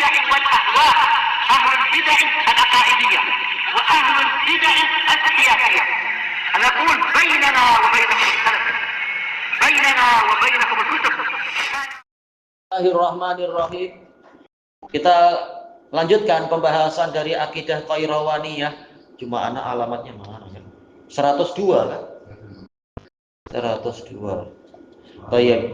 البدع والأهواء، أهل البدع العقائدية وأهل البدع السياسية. نقول بيننا وبينكم السلف، بيننا وبينكم الكتب. Bismillahirrahmanirrahim. Kita lanjutkan pembahasan dari akidah Qayrawaniyah. Cuma anak alamatnya mana? 102 kan? 102. Baik.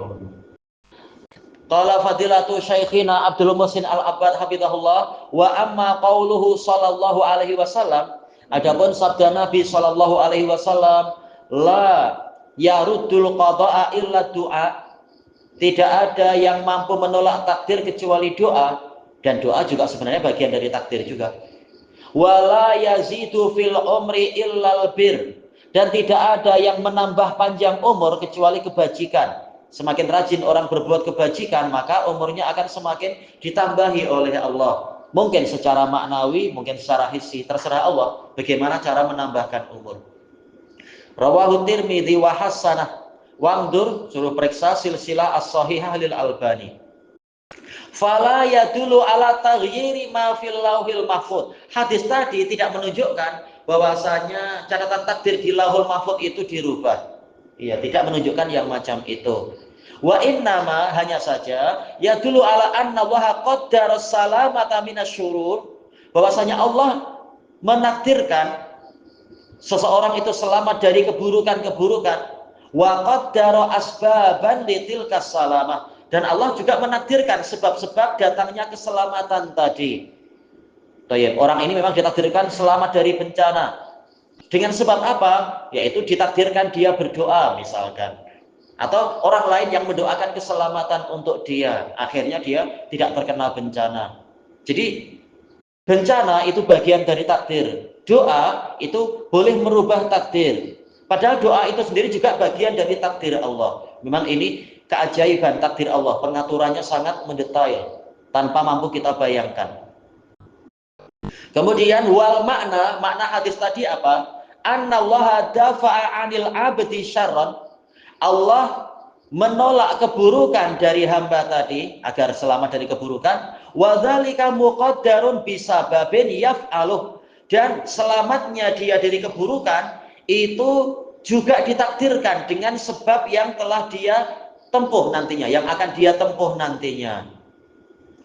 Qala fadilatu Syekhina Abdul Muhsin Al-Abbad hafizahullah wa amma qauluhu sallallahu alaihi wasallam, adapun sabda Nabi sallallahu alaihi wasallam, la yaruddul qada'a illa du'a, tidak ada yang mampu menolak takdir kecuali doa, dan doa juga sebenarnya bagian dari takdir juga. Wala yazidu fil umri illal bir, dan tidak ada yang menambah panjang umur kecuali kebajikan. Semakin rajin orang berbuat kebajikan, maka umurnya akan semakin ditambahi oleh Allah. Mungkin secara maknawi, mungkin secara hissi, terserah Allah bagaimana cara menambahkan umur. Rawahu Tirmidzi wa hasanah wangdur, suruh periksa silsilah as-sahihah lil Albani. Fala yadulu ala taghyiri ma fil lauhil mahfud. Hadis tadi tidak menunjukkan bahwasanya catatan takdir di lauhul mahfud itu dirubah. Iya, tidak menunjukkan yang macam itu. Wa innama, hanya saja ya dulu ala anna waha qaddara salamata minasyurur, bahwasanya Allah menakdirkan seseorang itu selamat dari keburukan-keburukan. Wa qaddara asbaban litilkas salamah, dan Allah juga menakdirkan sebab-sebab datangnya keselamatan tadi. Tayyib, orang ini memang ditakdirkan selamat dari bencana. Dengan sebab apa? Yaitu ditakdirkan dia berdoa misalkan. Atau orang lain yang mendoakan keselamatan untuk dia. Akhirnya dia tidak terkena bencana. Jadi bencana itu bagian dari takdir. Doa itu boleh merubah takdir. Padahal doa itu sendiri juga bagian dari takdir Allah. Memang ini keajaiban takdir Allah. Pengaturannya sangat mendetail, tanpa mampu kita bayangkan. Kemudian wal makna hadis tadi apa? Annallaha dafa'a 'anil 'abdi syarran. Allah menolak keburukan dari hamba tadi agar selamat dari keburukan. Wa dzalika muqaddarun bisababin yaf'aluh, dan selamatnya dia dari keburukan itu juga ditakdirkan dengan sebab yang telah dia tempuh nantinya, yang akan dia tempuh nantinya.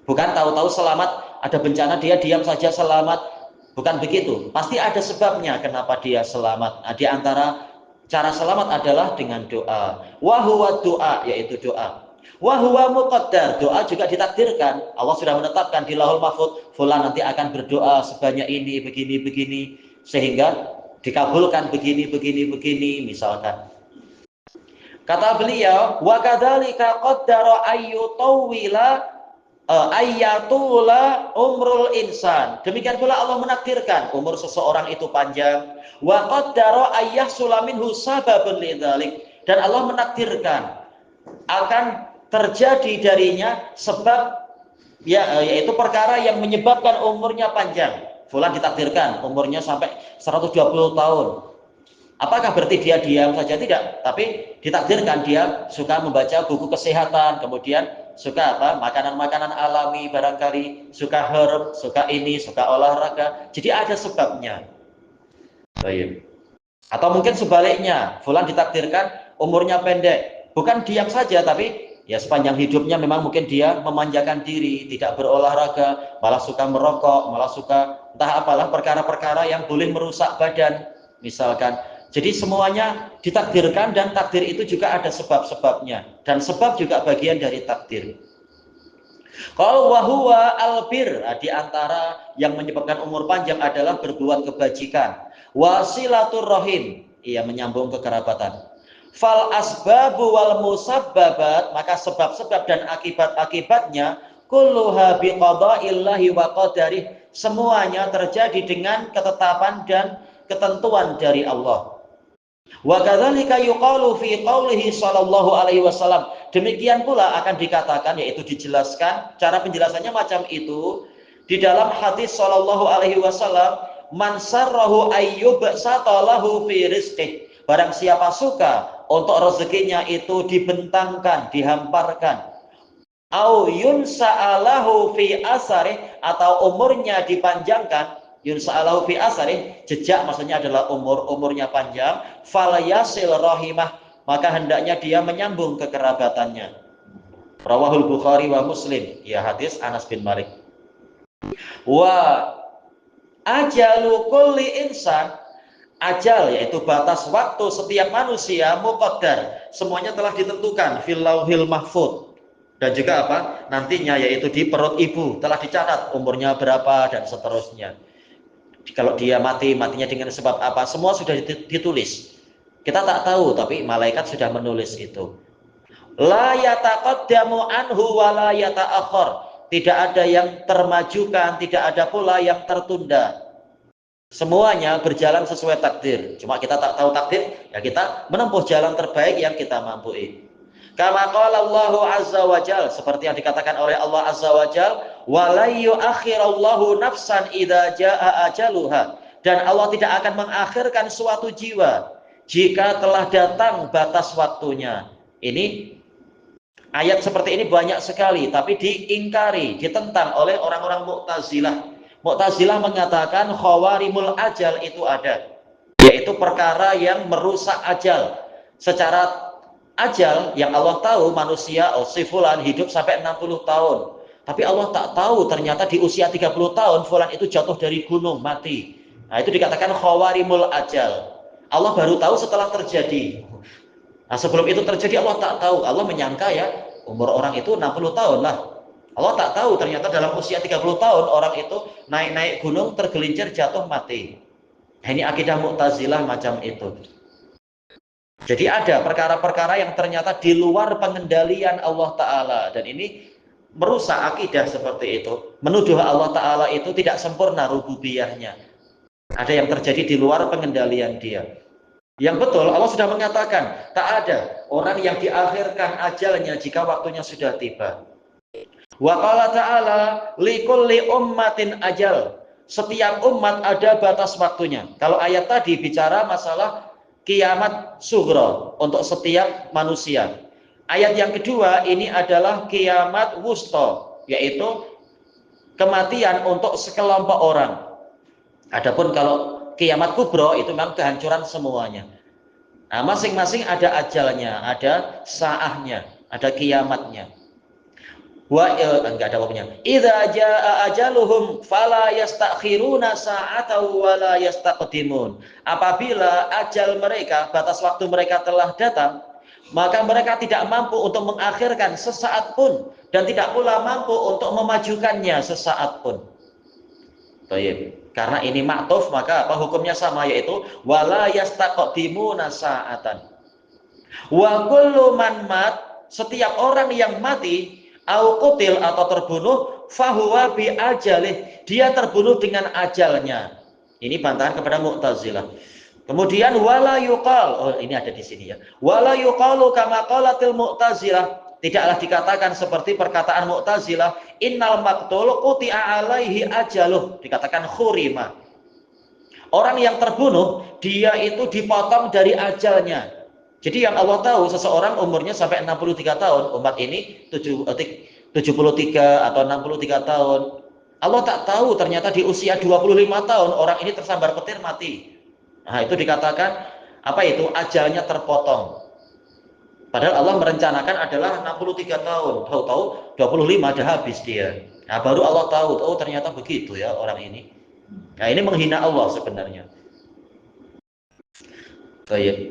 Bukan tahu-tahu selamat, ada bencana dia diam saja selamat. Bukan begitu, pasti ada sebabnya kenapa dia selamat. Nah, di antara cara selamat adalah dengan doa. Wa huwa doa, yaitu doa. Wa huwa muqaddar, doa juga ditakdirkan. Allah sudah menetapkan di Lauhul Mahfuz, fulan nanti akan berdoa sebanyak ini, begini, sehingga dikabulkan begini, misalkan. Kata beliau, wa kadzalika qaddara ayyutawwila ayyatula umrul insan. Demikian pula Allah menakdirkan umur seseorang itu panjang. Wa qaddara ayyahsula minhu sababun lidzalik, dan Allah menakdirkan akan terjadi darinya sebab, yaitu perkara yang menyebabkan umurnya panjang. Fulan ditakdirkan umurnya sampai 120 tahun. Apakah berarti dia diam saja? Tidak, tapi ditakdirkan dia suka membaca buku kesehatan, kemudian suka makanan-makanan alami, barangkali suka herb, suka ini, suka olahraga. Jadi ada sebabnya. Baik. Atau mungkin sebaliknya, fulan ditakdirkan umurnya pendek, bukan diam saja, tapi ya sepanjang hidupnya memang mungkin dia memanjakan diri, tidak berolahraga, malah suka merokok, malah suka entah apalah perkara-perkara yang boleh merusak badan misalkan. Jadi semuanya ditakdirkan, dan takdir itu juga ada sebab-sebabnya, dan sebab juga bagian dari takdir. Kalau wahuwa albir, di antara yang menyebabkan umur panjang adalah berbuat kebajikan. Wasilatur rahim, ia menyambung kekerabatan. Fal asbabu wal musabbabat, maka sebab-sebab dan akibat-akibatnya kulluha biqada'illahi wa qadarih, semuanya terjadi dengan ketetapan dan ketentuan dari Allah. Wa kadzalika yuqalu fi qaulihi sallallahu alaihi wasallam, demikian pula akan dikatakan, yaitu dijelaskan, cara penjelasannya macam itu di dalam hadis sallallahu alaihi wasallam, man sarrahu ayyubsata lahu fi rizqih, barang siapa suka untuk rezekinya itu dibentangkan, dihamparkan, au yunsa'alahu fi asari, atau umurnya dipanjangkan. Yunsa'alahu fi asari, jejak maksudnya adalah umurnya panjang. Falayasil rahimah, maka hendaknya dia menyambung kekerabatannya. Rawahul Bukhari wa Muslim, ya hadis Anas bin Malik. Wa ajalu kulli insan, ajal yaitu batas waktu setiap manusia, muqaddar, semuanya telah ditentukan fil lauhil mahfuz. Dan juga apa? Nantinya yaitu di perut ibu telah dicatat umurnya berapa dan seterusnya. Kalau dia matinya dengan sebab apa, semua sudah ditulis. Kita tak tahu, tapi malaikat sudah menulis itu. La yataqaddamu anhu wa la yata'akhir. Tidak ada yang termajukan, tidak ada pula yang tertunda. Semuanya berjalan sesuai takdir. Cuma kita tak tahu takdir, ya kita menempuh jalan terbaik yang kita mampu. Kama qala Allahu azza wa jal, seperti yang dikatakan oleh Allah azza wa jal, wa la yu'akhirallahu nafsan idza jaa ajaluha, dan Allah tidak akan mengakhirkan suatu jiwa jika telah datang batas waktunya. Ini ayat seperti ini banyak sekali, tapi diingkari, ditentang oleh orang-orang Mu'tazilah. Mu'tazilah mengatakan khawarimul ajal itu ada, yaitu perkara yang merusak ajal. Secara ajal yang Allah tahu manusia, si fulan hidup sampai 60 tahun. Tapi Allah tak tahu ternyata di usia 30 tahun fulan itu jatuh dari gunung, mati. Nah, itu dikatakan khawarimul ajal. Allah baru tahu setelah terjadi. Nah, sebelum itu terjadi Allah tak tahu. Allah menyangka ya umur orang itu 60 tahun lah. Allah tak tahu ternyata dalam usia 30 tahun orang itu naik-naik gunung, tergelincir, jatuh, mati. Nah, ini akidah Mu'tazilah macam itu. Jadi ada perkara-perkara yang ternyata di luar pengendalian Allah Ta'ala. Dan ini merusak akidah seperti itu. Menuduh Allah Ta'ala itu tidak sempurna rububiyahnya. Ada yang terjadi di luar pengendalian dia. Yang betul Allah sudah mengatakan, tak ada orang yang diakhirkan ajalnya jika waktunya sudah tiba. Wa qala ta'ala likulli ummatin ajal. Setiap umat ada batas waktunya. Kalau ayat tadi bicara masalah kiamat sughra untuk setiap manusia. Ayat yang kedua ini adalah kiamat wusta, yaitu kematian untuk sekelompok orang. Adapun kalau kiamat kubra itu memang kehancuran semuanya. Nah, masing-masing ada ajalnya, ada saahnya, ada kiamatnya. Enggak ada waktunya. Idza jaa ajaluhum fala yastakhiruna sa'atan wa la yastaqdimun. Apabila ajal mereka, batas waktu mereka telah datang, maka mereka tidak mampu untuk mengakhirkan sesaat pun dan tidak pula mampu untuk memajukannya sesaat pun. Baik. Karena ini maktuf, maka apa hukumnya sama, yaitu wala yastaqdimuna sa'atan. Wa kullu man mat, setiap orang yang mati au qutil atau terbunuh, fahuwa bi ajalih, dia terbunuh dengan ajalnya. Ini bantahan kepada Mu'tazilah. Kemudian wala yuqal, oh ini ada di sini ya. Wala yuqalu kama qalatil Mu'tazilah, tidaklah dikatakan seperti perkataan Mu'tazilah, innal maqtul quti'a alaihi ajaluh, dikatakan khurima. Orang yang terbunuh dia itu dipotong dari ajalnya. Jadi yang Allah tahu seseorang umurnya sampai 63 tahun, umat ini 73 atau 63 tahun. Allah tak tahu ternyata di usia 25 tahun orang ini tersambar petir mati. Nah, itu dikatakan apa itu? Ajalnya terpotong. Padahal Allah merencanakan adalah 63 tahun. Tahu-tahu 25 dah habis dia. Nah, baru Allah tahu, oh ternyata begitu ya orang ini. Nah, ini menghina Allah sebenarnya.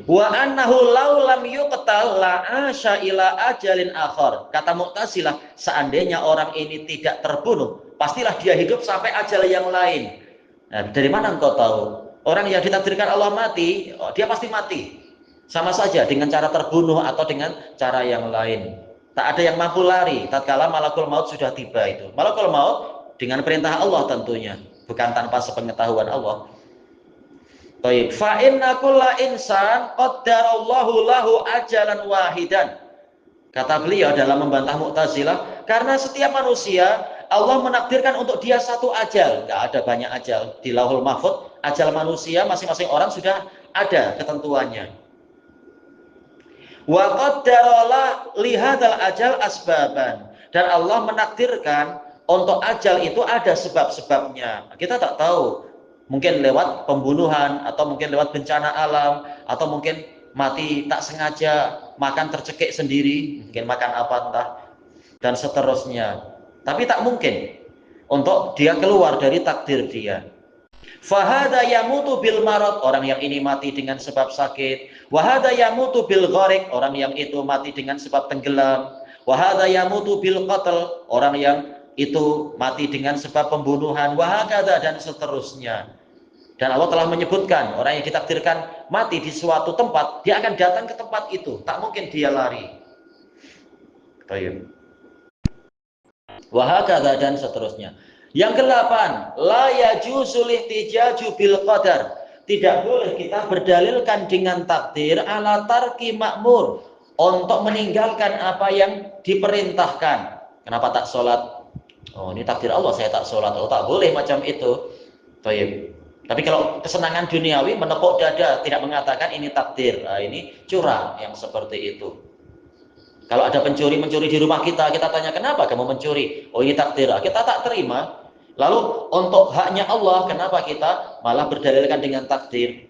Wa annahu law lam yuqtal la asya ila ajalin akhar. Kata Mu'tazilah, seandainya orang ini tidak terbunuh, pastilah dia hidup sampai ajal yang lain. Nah, dari mana engkau tahu? Orang yang ditakdirkan Allah mati, dia pasti mati. Sama saja dengan cara terbunuh atau dengan cara yang lain. Tak ada yang mampu lari tatkala malakul maut sudah tiba itu. Malakul maut dengan perintah Allah tentunya, bukan tanpa sepengetahuan Allah. Baik, fa inna kulla insan qaddarallahu lahu ajalan wahidan. Kata beliau dalam membantah Mu'tazilah, karena setiap manusia Allah menakdirkan untuk dia satu ajal. Enggak ada banyak ajal. Di Lauhul Mahfuz, ajal manusia masing-masing orang sudah ada ketentuannya. Wa qaddara lihadzal ajal asbaban. Dan Allah menakdirkan untuk ajal itu ada sebab-sebabnya. Kita tak tahu, mungkin lewat pembunuhan, atau mungkin lewat bencana alam, atau mungkin mati tak sengaja, makan tercekik sendiri, mungkin makan apa entah, dan seterusnya. Tapi tak mungkin untuk dia keluar dari takdir dia. Fahada yamutu bil marad, orang yang ini mati dengan sebab sakit. Wahada yamutu bil gharik, orang yang itu mati dengan sebab tenggelam. Wahada yamutu bil qatl, orang yang itu mati dengan sebab pembunuhan. Wahakada, dan seterusnya. Dan Allah telah menyebutkan orang yang ditakdirkan mati di suatu tempat, dia akan datang ke tempat itu, tak mungkin dia lari. Baik. Wahakada, dan seterusnya. Yang ke-8, la yajuzu lihtijaju bil qadar. Tidak boleh kita berdalilkan dengan takdir ala tarki ma'mur, untuk meninggalkan apa yang diperintahkan. Kenapa tak sholat? Oh, ini takdir Allah, saya tak sholat. Oh, tak boleh macam itu. Baik. Tapi kalau kesenangan duniawi, menepuk dada, tidak mengatakan ini takdir. Nah, ini curang yang seperti itu. Kalau ada pencuri mencuri di rumah kita, kita tanya kenapa kamu mencuri? Oh, ini takdir. Kita tak terima. Lalu untuk haknya Allah, kenapa kita malah berdalilkan dengan takdir?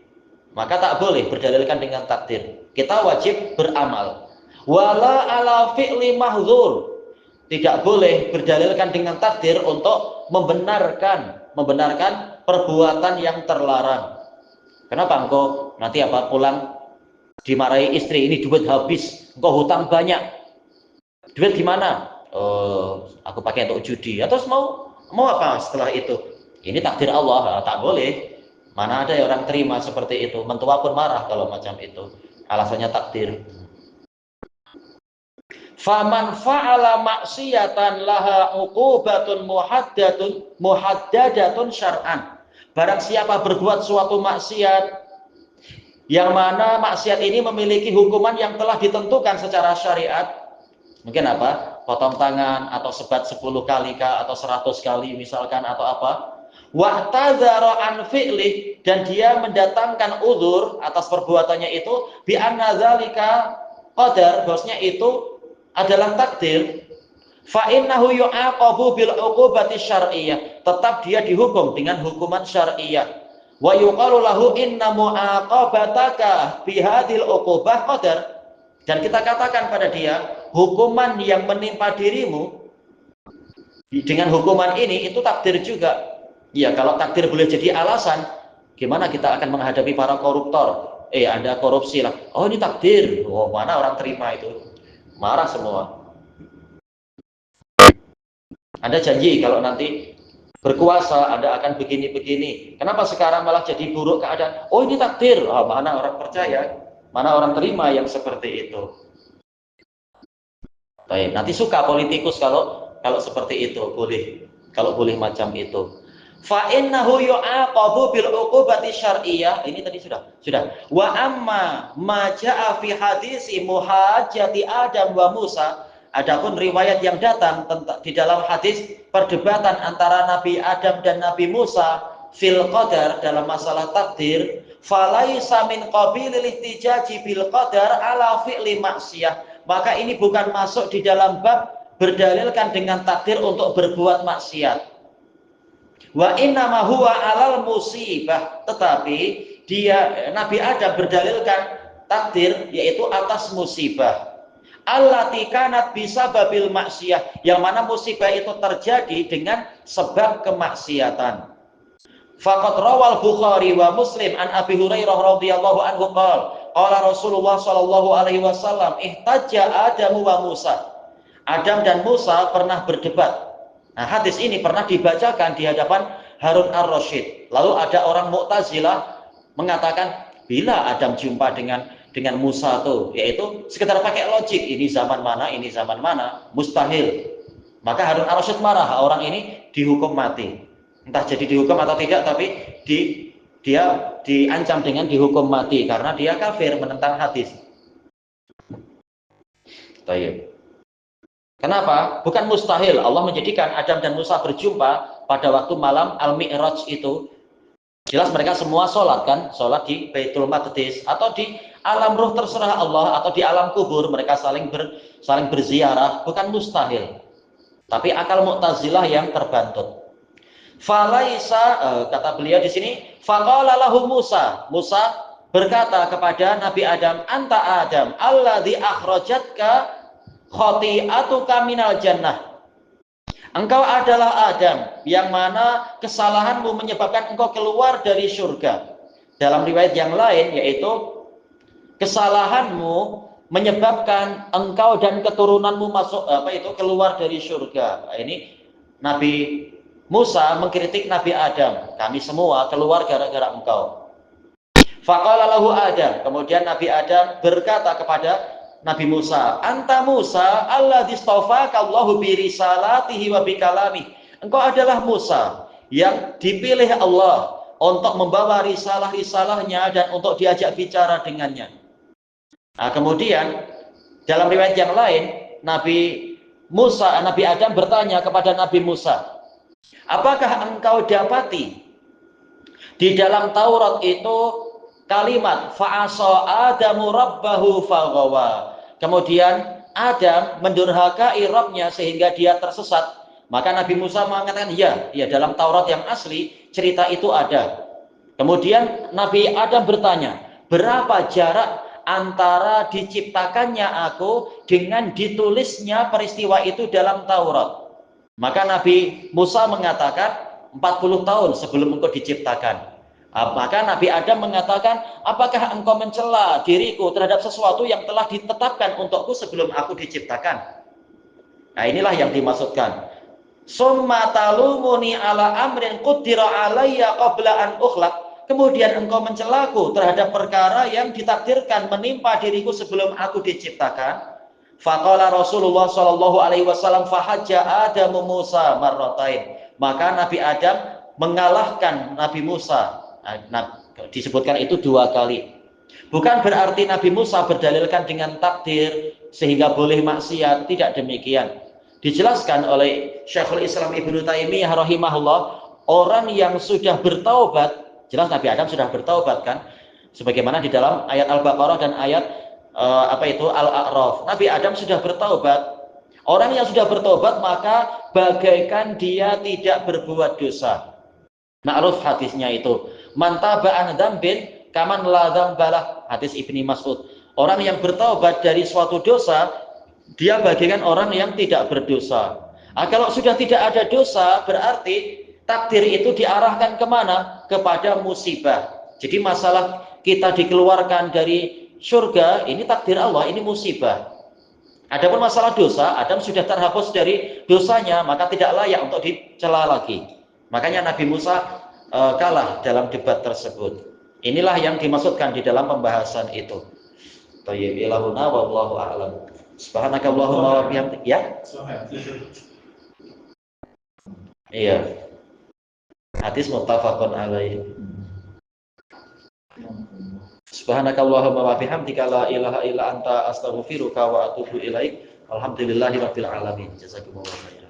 Maka tak boleh berdalilkan dengan takdir. Kita wajib beramal. Wala ala fi'li mahdzur. Tidak boleh berdalilkan dengan takdir untuk membenarkan perbuatan yang terlarang. Kenapa engkau nanti pulang dimarahi istri, ini duit habis, engkau hutang banyak. Duit gimana? Oh, aku pakai untuk judi. Atau mau apa setelah itu? Ini takdir Allah, tak boleh. Mana ada orang terima seperti itu. Mentua pun marah kalau macam itu. Alasannya takdir. Faman fa'ala maksiyatan laha uqubatun muhaddadatun syar'an. Barang siapa berbuat suatu maksiat yang mana maksiat ini memiliki hukuman yang telah ditentukan secara syariat. Mungkin apa? Potong tangan, atau sebat 10 kali kah, atau 100 kali misalkan, atau apa. Wa'tadzara an fi'lih, dan dia mendatangkan uzur atas perbuatannya itu, bi anna dzalika qadar, bahwasanya itu adalah takdir. Fa innahu yu'aqabu bil uqubati syar'iyyah, tetap dia dihukum dengan hukuman syar'iyyah. Wa yuqalu lahu inna mu'aqabataka bi hadhil uqubah qadar, dan kita katakan pada dia, hukuman yang menimpa dirimu dengan hukuman ini itu takdir juga. Ya, kalau takdir boleh jadi alasan, gimana kita akan menghadapi para koruptor? Anda korupsi lah. Oh, ini takdir. Oh, mana orang terima itu? Marah semua. Anda janji kalau nanti berkuasa Anda akan begini-begini. Kenapa sekarang malah jadi buruk keadaan? Oh, ini takdir. Oh, mana orang percaya? Mana orang terima yang seperti itu? Baik, nanti suka politikus kalau seperti itu, boleh. Kalau boleh macam itu. Fa innahu yu'aqabu bil uqubati syar'iyyah. Ini tadi sudah. Wa amma ma jaa'a fi hadisi muhajjati Adam wa Musa. Adapun riwayat yang datang di dalam hadis perdebatan antara Nabi Adam dan Nabi Musa fil qadar, dalam masalah takdir, falaisa min qabilil ihtijaji bil qadar ala fi'li maksiyah, maka ini bukan masuk di dalam bab berdalilkan dengan takdir untuk berbuat maksiat. Wa innama huwa alal musibah, tetapi dia Nabi Adam berdalilkan takdir yaitu atas musibah. Allati kanat bisababil maksiyah, yang mana musibah itu terjadi dengan sebab kemaksiatan. Faqad rawal Bukhari wa Muslim an Abi Hurairah radhiyallahu anhu qala Rasulullah sallallahu alaihi wasallam ihtajja Adam wa Musa. Adam dan Musa pernah berdebat. Nah, hadis ini pernah dibacakan di hadapan Harun ar-Rasyid. Lalu ada orang Mu'tazilah mengatakan, bila Adam jumpa dengan Musa tuh, yaitu sekedar pakai logik, ini zaman mana, mustahil. Maka Harun ar-Rasyid marah, orang ini dihukum mati. Entah jadi dihukum atau tidak, tapi dia diancam dengan dihukum mati karena dia kafir menentang hadis. Baik. Kenapa? Bukan mustahil Allah menjadikan Adam dan Musa berjumpa pada waktu malam Al-Mi'raj itu. Jelas mereka semua sholat kan, sholat di Baitul Maqdis atau di alam ruh terserah Allah, atau di alam kubur mereka saling berziarah. Bukan mustahil. Tapi akal Mu'tazilah yang terbantut. Falaisa, kata beliau di sini, faqala lahu Musa. Musa berkata kepada Nabi Adam, anta Adam, alladzi akhrajatka khati'atuka minal jannah. Engkau adalah Adam yang mana kesalahanmu menyebabkan engkau keluar dari surga. Dalam riwayat yang lain yaitu kesalahanmu menyebabkan engkau dan keturunanmu masuk keluar dari surga. Nah, ini Nabi Musa mengkritik Nabi Adam, kami semua keluar gara-gara engkau. Faqala lahu Adam, kemudian Nabi Adam berkata kepada Nabi Musa, anta Musa alladzi istafaka Allahu bi risalatihi wa bi kalami. Engkau adalah Musa yang dipilih Allah untuk membawa risalah-risalahnya dan untuk diajak bicara dengannya. Nah, kemudian dalam riwayat yang lain Nabi Adam bertanya kepada Nabi Musa, apakah engkau dapati di dalam Taurat itu kalimat fa'asa Adamu rabbahu faghawa. Kemudian Adam mendurhakai Rabbnya sehingga dia tersesat. Maka Nabi Musa mengatakan, ya dalam Taurat yang asli cerita itu ada. Kemudian Nabi Adam bertanya, berapa jarak antara diciptakannya aku dengan ditulisnya peristiwa itu dalam Taurat? Maka Nabi Musa mengatakan 40 tahun sebelum engkau diciptakan. Maka Nabi Adam mengatakan, apakah engkau mencela diriku terhadap sesuatu yang telah ditetapkan untukku sebelum aku diciptakan? Nah, inilah yang dimaksudkan. Summa talumuni ala amrin qaddara alayya qabla an ukhlaq. Kemudian engkau mencelaku terhadap perkara yang ditakdirkan menimpa diriku sebelum aku diciptakan. Faqala Rasulullah sallallahu alaihi wasallam fahajja Adamu Musa marratain. Maka Nabi Adam mengalahkan Nabi Musa. Nah, disebutkan itu 2 kali. Bukan berarti Nabi Musa berdalilkan dengan takdir sehingga boleh maksiat, tidak demikian. Dijelaskan oleh Syekhul Islam Ibnu Taimiyah rahimahullah, orang yang sudah bertaubat, jelas Nabi Adam sudah bertaubat kan? Sebagaimana di dalam ayat Al-Baqarah dan ayat Al-A'raf. Nabi Adam sudah bertaubat. Orang yang sudah bertobat maka bagaikan dia tidak berbuat dosa. Ma'ruf hadisnya itu. Man taba'an dzambin kaman la dzambalah, hadis Ibnu Mas'ud. Orang yang bertaubat dari suatu dosa, dia bagaikan orang yang tidak berdosa. Kalau sudah tidak ada dosa, berarti takdir itu diarahkan kemana? Kepada musibah. Jadi masalah kita dikeluarkan dari surga, ini takdir Allah, ini musibah. Adapun masalah dosa, Adam sudah terhapus dari dosanya, maka tidak layak untuk dicela lagi. Makanya Nabi Musa kalah dalam debat tersebut. Inilah yang dimaksudkan di dalam pembahasan itu. Thayyib ilahuna wallahu a'lam. Subhanakallahumma wa bihamdik. Ya? Iya. Hadis muttafaqun alaih. Subhanakallahumma wa bihamdika la ilaha illa anta astaghfiruka wa atubu ilaik. Alhamdulillahirabbil alamin. Jazakumullahu khairan.